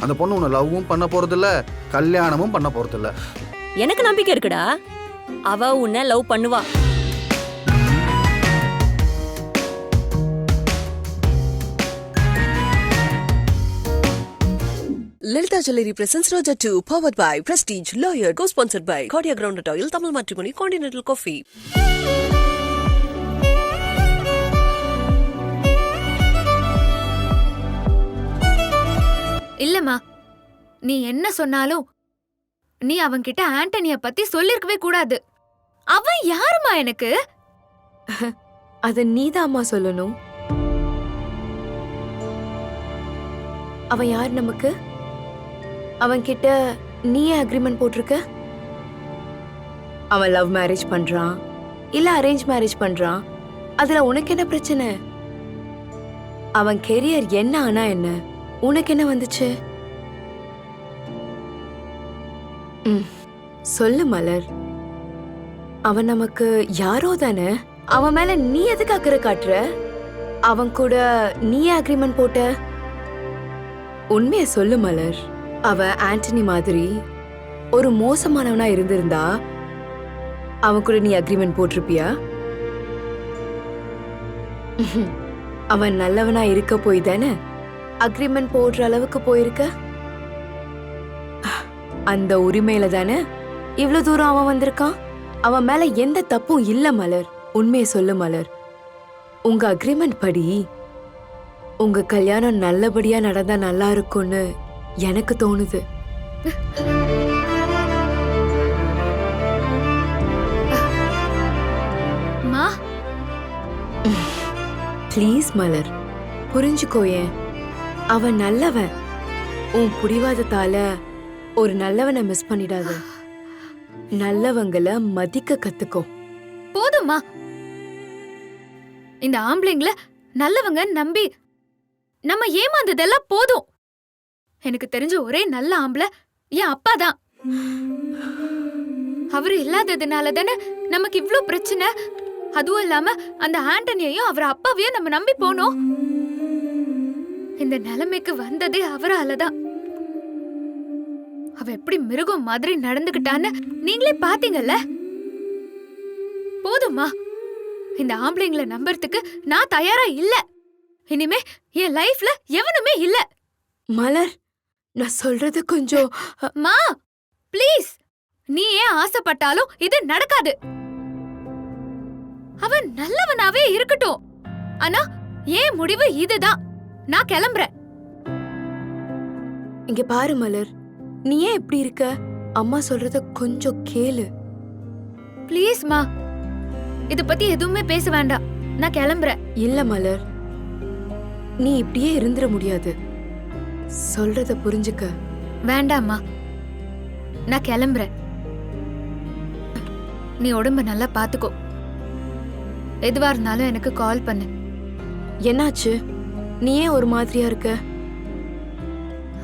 அந்த பொண்ணு உன்னை லவ்வும் பண்ண போறதில்ல, கல்யாணமும் பண்ண போறதில்ல. எனக்கு நம்பிக்கை இருக்குடா. அவ உன்னை லவ் பண்ணுவா. Lalita Jewelry presents Roja 2, powered by Prestige, Lawyer, co-sponsored by Cordia Groundnut Oil, Tamil Matrimony, Continental Coffee. இல்லம்மா, நீ என்ன சொன்னாலும் நீ அவன்கிட்ட ஆண்டனிய பத்தி சொல்லிருக்கவே கூடாது. அவன் யாருமா எனக்கு? அத நீதாம்மா சொல்லணும். அவன் யார் நமக்கு? அவன்கிட்ட நீயே அக்ரிமெண்ட் போட்டிருக்க? அவன் லவ் மேரேஜ் பண்றான் இல்ல அரேஞ்ச் மேரேஜ் பண்றான், அதுல உனக்கு என்ன பிரச்சனை? அவன் கெரியர் என்ன ஆனா என்ன, உனக்கு என்ன வந்துச்சு? சொல்லு மலர். அவன் நமக்கு யாரோ தானே. அவன் மேல நீ எதுக்கு அக்கறை காட்டுற? அவன் கூட நீயே அக்ரிமெண்ட் போட்ட? உண்மைய சொல்லு மலர். அவன் ஆண்டனி மாதிரி ஒரு மோசமானவனா இருந்திருந்தா அவன் கூட நீ அக்ரிமெண்ட் போட்டிருப்பியா? அவன் நல்லவனா இருக்க போய் தானே அக்ரிமெண்ட் போடுற அளவுக்கு போயிருக்க. அந்த உரிமையில தானே இவ்வளவு தூரம் அவன் வந்திருக்கான். அவன் மேல எந்த தப்பும் இல்ல மலர். உண்மையை சொல்லு மலர். உங்க அக்ரிமெண்ட் படி உங்க கல்யாணம் நல்லபடியா நடந்தா நல்லா இருக்கும்னு எனக்கு தோணுது. ப்ளீஸ் மலர், புரிஞ்சுக்கோயேன். அவன் நல்லவன். உன் புடிவாதத்தால ஒரு நல்லவனை மிஸ் பண்ணிடாத. நல்லவங்கள மதிக்க கத்துக்கோ. போதுமா, இந்த ஆம்பளைங்கள நல்லவங்க நம்பி நம்ம ஏமாந்ததெல்லாம் போதும். எனக்கு தெரிஞ்ச ஒரே நல்ல ஆம்பளை என் அப்பா தான். அவரு இல்லாததுனால தானே நமக்கு இவ்ளோ பிரச்சனை. அதுவும் இல்லாம அந்த ஆண்டனியையும் அவர் அப்பாவையும் நம்ம நம்பி போனோம். இந்த நிலைமைக்கு வந்ததே அவராலதான். அவ எப்படி மிருகம் மாதிரி நடந்துகிட்டான்னு நீங்களே பாத்தீங்கல்ல. போதுமா, இந்த ஆம்பளைங்களை நம்புறதுக்கு நான் தயாரா இல்ல. இனிமே என் லைஃப்ல எவனுமே இல்ல. மலர், நான் சொல்றது கொஞ்சம். மா ப்ளீஸ், நீ ஏன் ஆசைப்பட்டாலும் இது நடக்காது. அவன் நல்லவனாவே இருக்கட்டும். ஆனா ஏன் முடிவு இதுதான். நான் கிளம்புறேன். இங்க பாரு மலர், நீ ஏன் இப்படி இருக்க? அம்மா சொல்றத கொஞ்சம் கேளு ப்ளீஸ் மா, இத பத்தி எதுவுமே பேச வேண்டாம். நான் கிளம்புறேன். இல்ல மலர், நீ இப்படியே இருந்துட முடியாது. சொல்றத புரிஞ்சுக்க. வேண்டாம்மா, நான் கிளம்புறேன். நீ உடம்ப நல்லா பாத்துக்கோ. எதுவா இருந்தாலும் எனக்கு கால் பண்ணு. என்னாச்சு? நீ ஏன் ஒரு மாதிரியா இருக்க?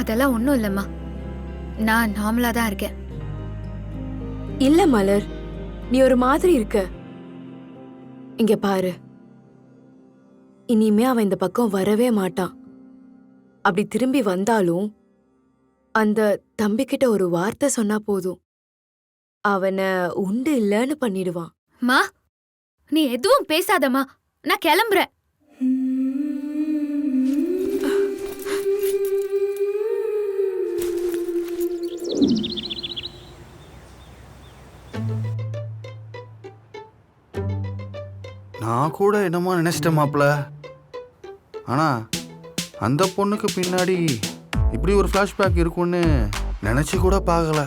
அதெல்லாம் ஒண்ணும் இல்லம்மா, நான் நார்மலா தான் இருக்கேன். இல்ல மலர், நீ ஒரு மாதிரி இருக்க. இங்க பாரு, இனிமே அவன் இந்த பக்கம் வரவே மாட்டான். அப்படி திரும்பி வந்தாலும் அந்த தம்பிக்கிட்ட ஒரு வார்த்தை சொன்னா போதும், அவனை உண்டு இல்லன்னு பண்ணிடுவான். மா, நீ எதுவும் பேசாதம்மா, நான் கிளம்புறேன். நான் கூட என்னமோ நினைச்சிட்டேன் மாப்ள. ஆனா அந்த பொண்ணுக்கு பின்னாடி இப்படி ஒரு ஃபிளாஷ்பேக் இருக்கும்னு நினைச்சு கூட பார்க்கல.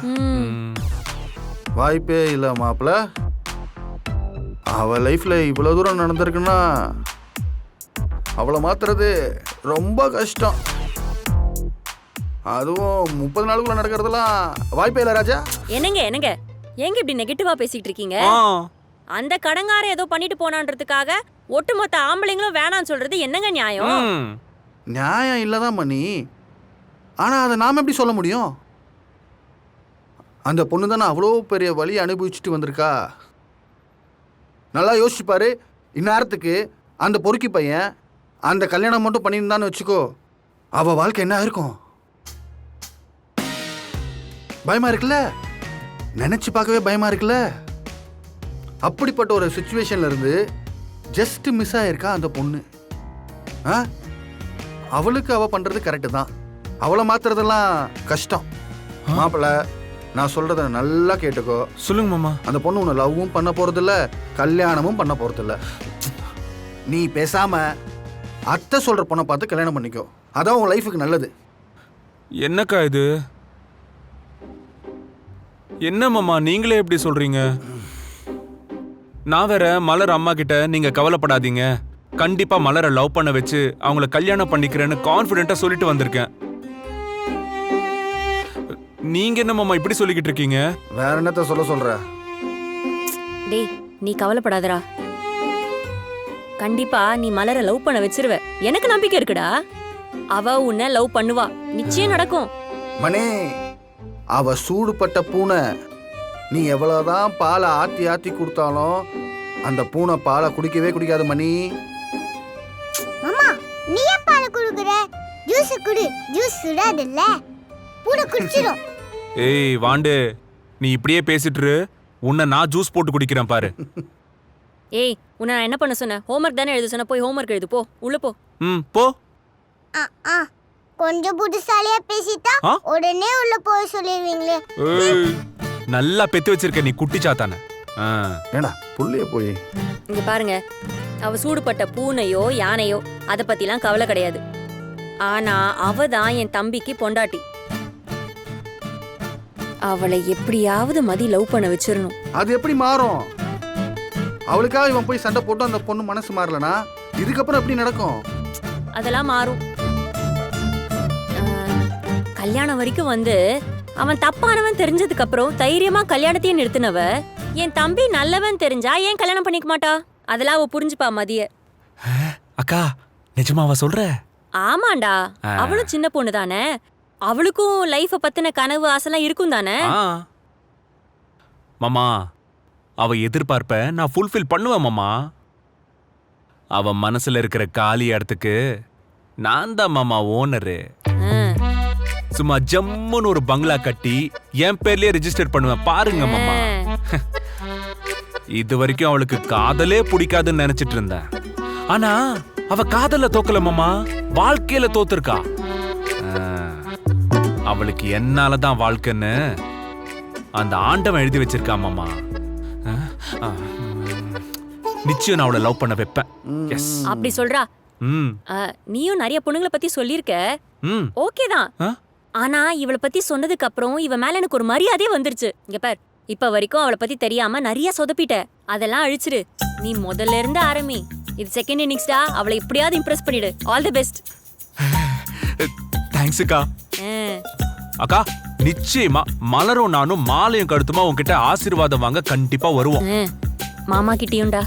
வாய்ப்பே இல்லை மாப்ள. அவ லைஃப்ல இவ்வளவு தூரம் நடந்திருக்குன்னா அவளை மாத்துறது ரொம்ப கஷ்டம். அதுவும் 30 நாளுக்குள்ள நடக்கிறதுலாம் வாய்ப்பே இல்லை ராஜா. என்னங்க என்னங்க ஏங்க இப்படி நெகட்டிவா பேசிட்டு இருக்கீங்க? அந்த கடங்கார ஏதோ பண்ணிட்டு போனான்றதுக்காக ஒட்டுமொத்த ஆம்பளைங்களும் வேணான்னு சொல்றது என்னங்க நியாயம்? நியாயம் இல்லதான் மணி. ஆனா அதை நாம எப்படி சொல்ல முடியும்? அந்த பொண்ணு தானே அவ்வளோ பெரிய வலியை அனுபவிச்சுட்டு வந்திருக்கா. நல்லா யோசிச்சுப்பாரு. இந்நேரத்துக்கு அந்த பொறுக்கி பையன் அந்த கல்யாணம் மட்டும் பண்ணியிருந்தான்னு வச்சுக்கோ, அவள் வாழ்க்கை என்ன இருக்கும்? பயமா இருக்குல்ல, நினைச்சு பார்க்கவே பயமா இருக்குல்ல. அப்படிப்பட்ட ஒரு சுச்சுவேஷன்ல இருந்து ஜஸ்ட் மிஸ் ஆயிருக்கா அந்த பொண்ணு. அவளுக்கு அவ பண்றது கரெக்டு தான், அவளை மாத்துறதெல்லாம் கஷ்டம். மாப்பிள்ள, நான் சொல்றத நல்லா கேட்டுக்கோ. சொல்லுங்க மாமா. அந்த பொண்ணு உன்னை லவ்வும் பண்ண போறதில்ல, கல்யாணமும் பண்ண போறதில்ல. நீ பேசாம அத்தை சொல்ற பொண்ணை பார்த்து கல்யாணம் பண்ணிக்கோ, அதான் உன் லைஃபுக்கு நல்லது. என்னக்கா இது? என்ன மாமா நீங்களே எப்படி சொல்றீங்க? நான் வேற மலர் அம்மா கிட்ட நீங்க கவலைப்படாதீங்க, கண்டிப்பா மலரை லவ் பண்ண வச்சு அவங்கள கல்யாணம் பண்ணிக்கிறேன்னு கான்ஃபிடென்ட்டா சொல்லிட்டு வந்திருக்கேன். நீங்க என்ன மாமா இப்படி சொல்லிக்கிட்டு இருக்கீங்க? வேற என்னத்த சொல்ற? டேய், நீ கவலைப்படாதடா. கண்டிப்பா நீ மலரை லவ் பண்ண வச்சிருவ, எனக்கு நம்பிக்கை இருக்குடா. அவ உன்னை லவ் பண்ணுவா, நிச்சயம் நடக்கும். மணி, அவ சூடுபட்ட பூனை. நீ எவ்வளவுதான் பாலை ஆத்தி ஆத்தி கொடுத்தாலும் அந்த பூனை பாலை குடிக்கவே குடிக்காது மணி. மாமா, நீ ஏன் பால் குடுக்குற? ஜூஸ் குடு, ஜூஸ் சுடாதுல்ல, பூனை குடிச்சிடும். ஏய் வாண்டு, நீ இப்படியே பேசிட்டு இரு, உன்னை நான் ஜூஸ் போட்டு குடிக்கிறேன் பாரு. ஏய், உன்னை நான் என்ன பண்ண சொன்னேன்? ஹோம்ஒர்க் தானே எழுத சொன்ன, போய் ஹோம்ஒர்க் எழுது, போ உள்ள போ. போ. கொஞ்சம் புத்திசாலியா பேசிட்டா உடனே உள்ள போக சொல்லிடுவீங்களே. ஏய், நல்லா பெத்து வச்சிருக்க நீ குட்டி சாத்தானே. ஏடா புள்ளைய போய். இங்க பாருங்க, அவ சூடுபட்ட பூனையோ யானையோ அத பத்திலாம் கவலை கிடையாது. ஆனா அவ தான் என் தம்பிக்கு பொண்டாட்டி. அவளை எப்படியாவது மதி லவ் பண்ண வச்சிரணும். அது எப்படி மாறும்? அவளுக்காக இவன் போய் சண்டை போட்டு அந்த பொண்ணு மனசு மாறலனா இதுக்கப்புறம் எப்படி நடக்கும்? அதெல்லாம் மாறும். கல்யாணம் வரைக்கும் வந்து அவன் தப்பானவன் தெரிஞ்சதுக்கு அப்புறம் தைரியமா கல்யாணத்தையும் நிறுத்தினவ என் தம்பி நல்லவன் தெரிஞ்சா ஏன் கல்யாணம் பண்ணிக்க மாட்டா? அதெல்லாம் அவ புரிஞ்சுப்பா மதிய. அக்கா, நிஜமாவா சொல்ற? ஆமாண்டா, அவளும் சின்ன பொண்ணு தானே, அவளுக்கும் லைஃப பத்தின கனவு ஆசைலாம் இருக்கும் தானே. மாமா, அவ எதிர்பார்ப்ப நான் ஃபுல்ஃபில் பண்ணுவேன் மாமா. அவ மனசுல இருக்கிற காலி இடத்துக்கு நான் தான் மாமா ஓனரு. சும்மா ஜம்முன்னு ஒரு பங்களா கட்டி என் பேர்லயே ரெஜிஸ்டர் பண்ணுவேன் பாருங்க மாமா. இது வரைக்கும் அவளுக்கு காதலே பிடிக்காதுன்னு நினைச்சிட்டு இருந்தேன். ஆனா அவ காதல்ல தோக்கல மாமா, வாழ்க்கையில தோத்துருக்கா. அவளுக்கு என்னாலதான் வாழ்க்கைன்னு அந்த ஆண்டவன் எழுதி வச்சிருக்கா மாமா. நிச்சயம் நான் அவளை லவ் பண்ண வைப்பேன். அப்படி சொல்றா. நீயும் நிறைய பொண்ணுங்களை பத்தி சொல்லிருக்க, ஓகே தான். ஆனா இவளை பத்தி சொன்னதுக்கு அப்புறம் இவ மேல எனக்கு ஒரு மரியாதையே வந்துருச்சு. இங்க பார், இப்ப வரைக்கும் அவளை பத்தி தெரியாம நிறைய சொதப்பிட்ட, அதெல்லாம் அழிச்சிரு. நீ முதல்ல இருந்து ஆரம்பி. இது செகண்ட் இன்னிங்ஸ்டா, அவளை எப்படியாவது இம்ப்ரெஸ் பண்ணிடு. All the best. தேங்க்ஸ் அக்கா. அக்கா, நிச்சயமா மலரும் நானும் மாலையும் கழுத்துமா உன்கிட்ட ஆசீர்வாதம் வாங்க கண்டிப்பா வருவோம். மாமா கிட்டயும்டா.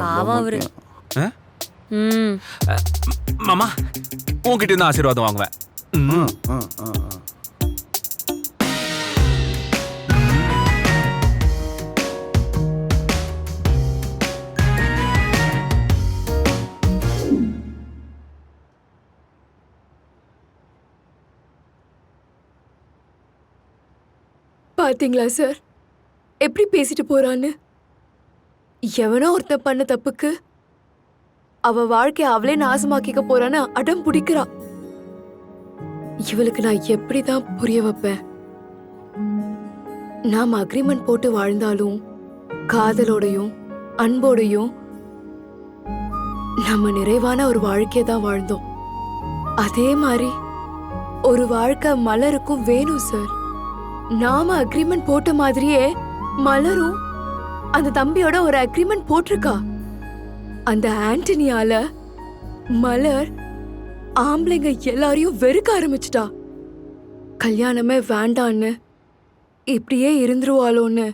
பாவம் அவரு. மாமா, உன்கிட்ட இருந்து ஆசீர்வாதம் வாங்குவேன். பாத்தீங்களா சார், எப்படி பேசிட்டு போறான்னு? எவனோ ஒருத்த பண்ண தப்புக்கு அவ வாழ்க்கைய அவளே நாசமாக்கிக்க போறான்னு அடம் பிடிக்கிறா. இவளுக்கு நான் எப்படிதான் புரிய வைப்பேன்? நாம அக்ரிமெண்ட் போட்டு வாழ்ந்தாலும் காதலோடையும் அன்போடையும் நம்ம நிறைவான ஒரு வாழ்க்கைய தான் வாழ்ந்தோம். அதே மாதிரி ஒரு வாழ்க்கை மலருக்கும் வேணும் சார். நாம அக்ரிமெண்ட் போட்ட மாதிரியே மலரும் அந்த தம்பியோட ஒரு அக்ரிமெண்ட் போட்டிருக்கா. அந்த ஆண்டனியால மலர் ஆம்பளைங்க எல்லாரையும் வெறுக்க ஆரம்பிச்சிட்டா. கல்யாணமே வேண்டான்னு இப்படியே இருந்துருவாளோன்னு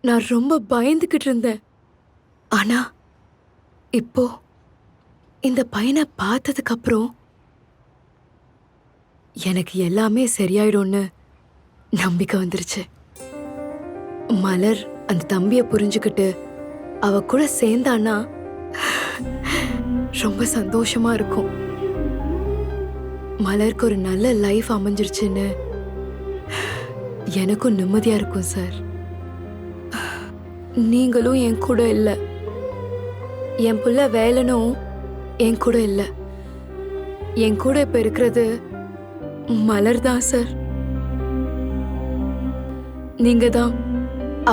நான் ரொம்ப பயந்துகிட்டு இருந்தேன். ஆனா இப்போ இந்த பையனை பார்த்ததுக்கு அப்புறம் எனக்கு எல்லாமே சரியாயிடும்னு நம்பிக்கை வந்துருச்சு. மலர் அந்த தம்பிய புரிஞ்சுக்கிட்டு அவ கூட சேர்ந்தான்னா ரொம்ப சந்தோஷமா இருக்கும். மலருக்கு ஒரு நல்ல லைஃப் அமைஞ்சிருச்சுன்னு எனக்கும் நிம்மதியா இருக்கும் சார். நீங்களும் என் கூட இல்ல, என் புள்ள வேலனும் என் கூட இல்ல. என் கூட இப்ப இருக்கிறது மலர் தான் சார். நீங்க தான்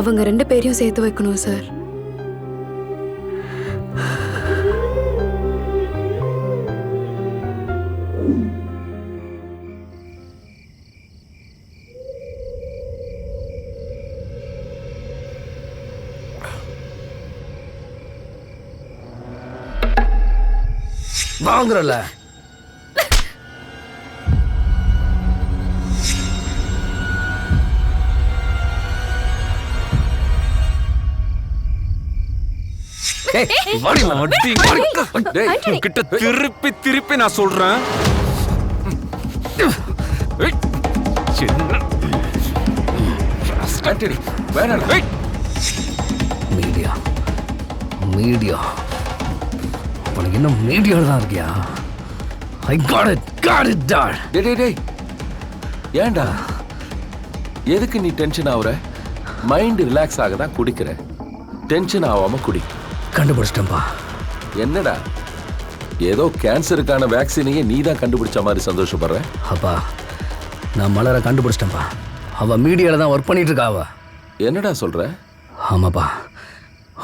அவங்க 2 பேரையும் சேர்த்து வைக்கணும் சார். வாங்குறல கிட்ட திருப்பி திருப்பி நான் சொல்றேன். மீடியா மீடியா உனக்கு இன்னும் மீடியால தான் இருக்கியா? I got it dot. டேய் ஏன்டா எதுக்கு நீ டென்ஷன் ஆகுற? மைண்ட் ரிலாக்ஸ் ஆக தான் குடிக்கிற, டென்ஷன் ஆகாம குடி. கண்டுபிடிச்சிட்டேன்பா. என்னடா ஏதோ கேன்சருக்கான வேக்சினையே நீ தான் கண்டுபிடிச்ச மாதிரி சந்தோஷப்படுற? அப்பா நான் மலரை கண்டுபிடிச்சிட்டேன்ப்பா. அவ மீடியால தான் ஒர்க் பண்ணிட்டு இருக்கா. அவ என்னடா சொல்ற? ஆமாப்பா,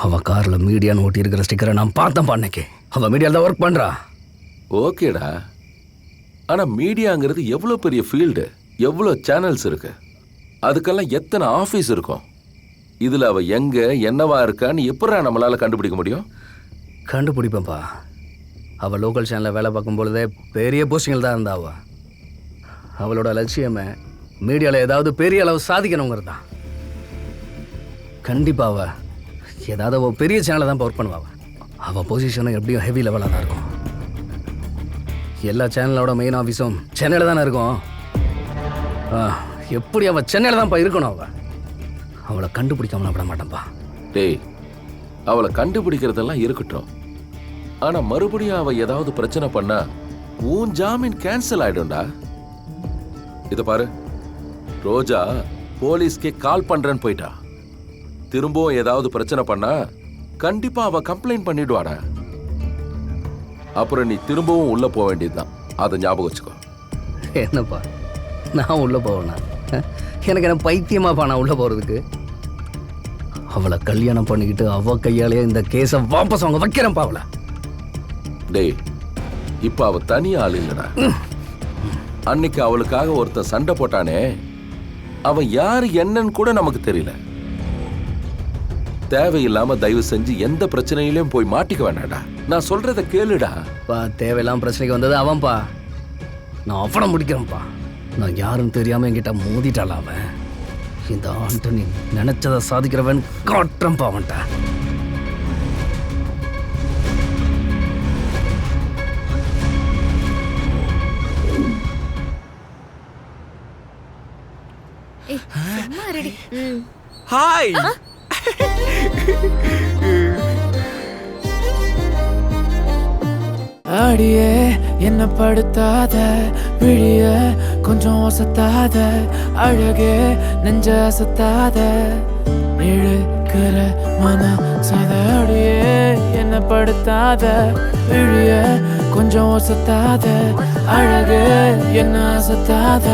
அவ கார்ல மீடியான்னு ஓட்டி இருக்கிற ஸ்டிக்கரை நான் பார்த்தேன்ப்பா அன்னைக்கு. அவ மீடியால தான் ஒர்க் பண்றா. ஓகேடா, ஆனா மீடியாங்கிறது எவ்வளோ பெரிய ஃபீல்டு, எவ்வளோ சேனல்ஸ் இருக்கு, அதுக்கெல்லாம் எத்தனை ஆஃபீஸ் இருக்கும். இதுல அவ எங்க என்னவா இருக்கான்னு எப்படா நம்மளால கண்டுபிடிக்க முடியும்? கண்டுபிடிப்பேன்ப்பா. அவள் லோக்கல் சேனலில் வேலை பார்க்கும் பொழுதே பெரிய போஸ்டிங்கில் தான் இருந்தா. அவளோட லட்சியமே மீடியாவில் ஏதாவது பெரிய அளவு சாதிக்கணுங்கிறது தான். கண்டிப்பாக அவள் ஏதாவது அவள் பெரிய சேனலில் தான் ஒர்க் பண்ணுவாள். அவள் பொசிஷனும் எப்படியும் ஹெவி லெவலாக தான் இருக்கும். எல்லா சேனலோட மெயின் ஆஃபீஸும் சென்னையில் தானே இருக்கும். எப்படி அவள் சென்னையில் தான்ப்பா இருக்கணும். அவளை கண்டுபிடிக்காம விட மாட்டேன்ப்பா. டேய், அவளை கண்டுபிடிக்கிறதெல்லாம் இருக்கட்டும், ஆனா மறுபடியும் அவ ஏதாவது பிரச்சனை பண்ணா உன் ஜாமீன் கேன்சல் ஆயிடும்டா. இத பாரு, ரோஜா போலீஸ்க்கே கால் பண்றேன்னு போயிட்டா. திரும்பவும் ஏதாவது பிரச்சனை பண்ணா கண்டிப்பா அவ கம்ப்ளைண்ட் பண்ணிடுவாடா. அப்புறம் நீ திரும்பவும் உள்ள போக வேண்டியதுதான். அதை ஞாபகம் வச்சுக்கோ. என்னப்பா நான் உள்ள போவேண்ணா? எனக்கு என்ன பைத்தியமாப்பா நான் உள்ள போறதுக்கு? அவளை கல்யாணம் பண்ணிக்கிட்டு அவ கையாலேயே இந்த கேஸை வாபஸ் அவங்க வைக்கிறேன்ப்பா அவளை. டேய், இப்ப அவ தனி ஆள் இல்லடா. அன்னைக்கு அவளுக்காக ஒருத்தன் சண்டை போட்டானே, அவன் யாரு என்னன்னு கூட நமக்கு தெரியல. தேவையில்லாம தயவு செஞ்சு எந்த பிரச்சனையிலும் போய் மாட்டிக்க வேண்டாடா. நான் சொல்றத கேளுடா. தேவையில்லாம பிரச்சனைக்கு வந்தது அவன்பா. நான் அவனை முடிக்கிறேன்ப்பா. நான் யாருன்னு தெரியாம என்கிட்ட மோதிட்டாள அவன். இந்த ஆண்டனி நினைச்சதை சாதிக்கிறவன் காட்டுறப்பா அவன்ட்ட. ஹாய். அடியே என்ன படுத்தாத, விழிய கொஞ்சம் ஒசத்தாத, அழகே நெஞ்ச அசத்தாத, இழுக்கிற மனசாத. அடியே என்ன படுத்தாத, விழிய கொஞ்சம் ஒசத்தாத, அழகே என்ன அசத்தாத,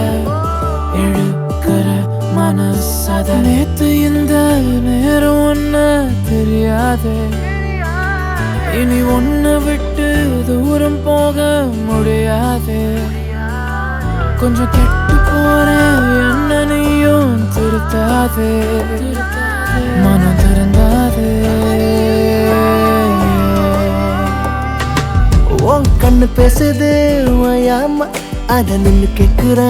இழுக்கிற மனசாத. நேத்து இந்த நேரம் ஒன்ன தெரியாதே, இனி ஒன்ன விட்டு தூரம் போக முடியாது. கொஞ்சம் கெட்டு போறேன் என்ன நீயும் திருத்தாதே, மனம் திறந்தாதே. உன் கண்ணு பேசுது ஓயாம, அத நின்னு கேக்குற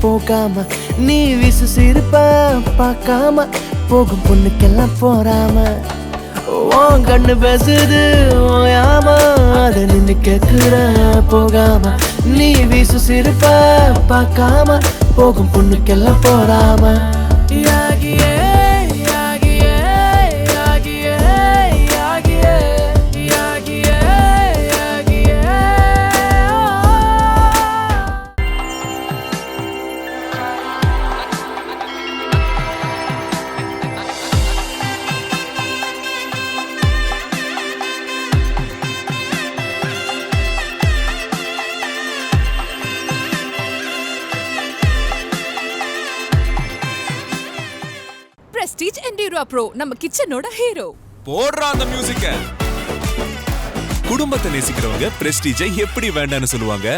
போகாம. நீ விசு சிரிப்ப பார்க்காம, போகும் பொண்ணுக்கெல்லாம் போறாம. உன் கண்ணு பேசுது ஓயாம, அத நின்னு கேக்குற போகாம. நீ விசு சிரிப்ப பார்க்காம, போகும் பொண்ணுக்கெல்லாம் போறாம. யாகியே யாகியே யாகியே யாகியே யாகியே யாகியே. பிரஸ்டீஜ் என்டூரா ப்ரோ நம்ம கிச்சனோட ஹீரோ. போடுறா அந்த மியூசிக்க. குடும்பத்தை நேசிக்கிறவங்க பிரஸ்டீஜை எப்படி வேண்டாம்னு சொல்லுவாங்க?